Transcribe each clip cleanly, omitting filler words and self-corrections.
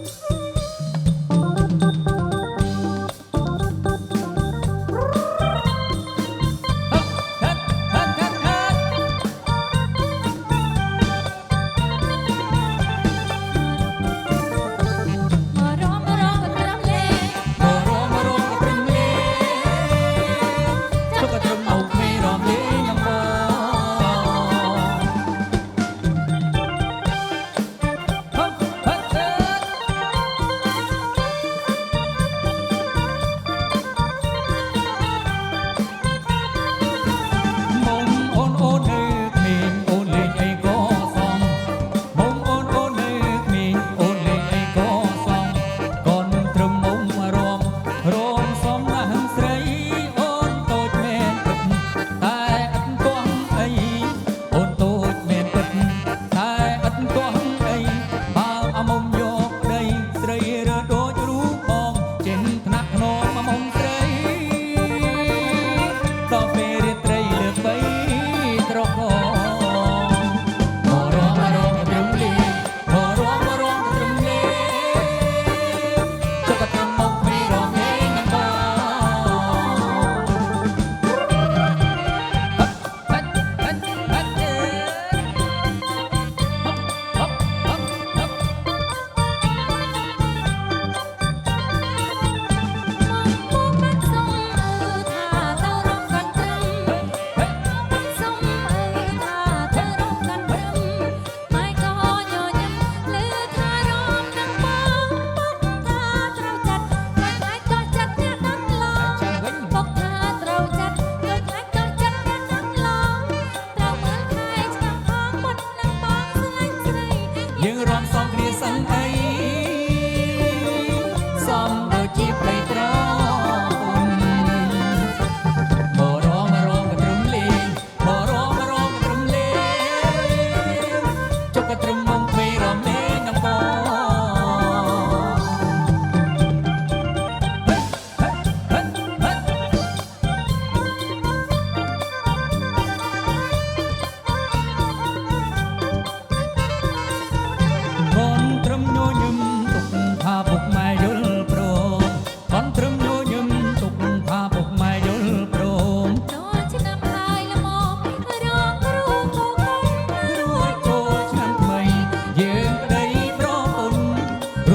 Hãy subscribe cho kênh Ghiền Mì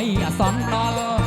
Gõ để không bỏ lỡ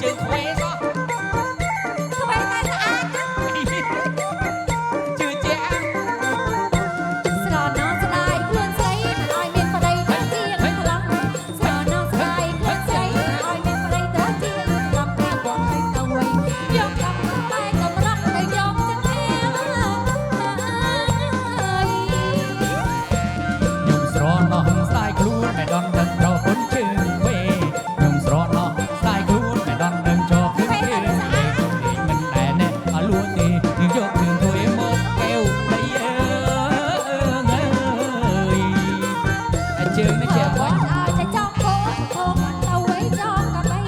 ជើងខ្វេសោះខ្វេតែស្អាតជឿជាក់ស្រណោស្ដាយខ្លួនស្រីឲ្យមានប្តីទៅជាខ្លាំងស្រណោស្ដាយខ្លួនស្រីឲ្យមានប្តីទៅជាខ្លាំងពីបងឲ្យទៅវិញយកកំតែកម្រត់ទៅយកចឹងទេខ្ញុំស្រណោះស្ដាយខ្លួនមិនដន់ដឹងរកនជើងវេខ្ញុំស្រណោះស្ដាយខ្លួនមិនដន់ដឹងចោលខ្លួនទេមិនដែលណែឲ្យលួចទេយើងយកជើងធ្វើមកកែវដីអើយជើងនេះជាអត់ ឲ្យតែចង់គោធំទៅវិញចង់ក៏បី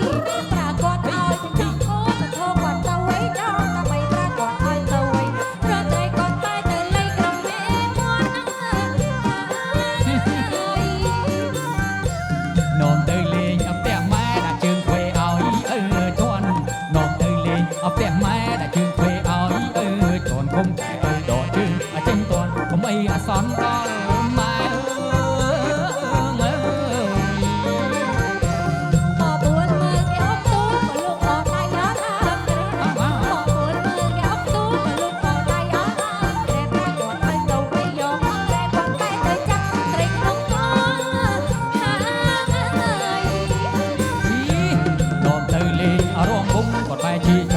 ប្រាគាត់ឲ្យតែចង់គោទៅធំគាត់ទៅវិញចង់ក៏បីប្រាគាត់ឲ្យទៅវិញព្រោះតែគាត់តែទៅលេងក្រុមមេមាត់នាំទៅលេងអផ្ទះម៉ែដាក់ជើងខ្វេឲ្យអើជន់នាំទៅលេងអផ្ទះម៉ែដាក់ជើងខ្វេឲ្យអើជន់គុំតែទៅដកជើងចេញតន់កុំអីអាសន្នដល់ម៉ែបបួនមើលគេអត់ទូក៏លោកអត់ដៃអត់អើបបួនមើលគេអត់ទូក៏លោកអត់ដៃអត់អើតែគាត់ឲ្យទៅវិញយកតែគាត់តែទៅចាប់ត្រីក្នុងកហានាំទៅលេងរងគុំគាត់បែរជាច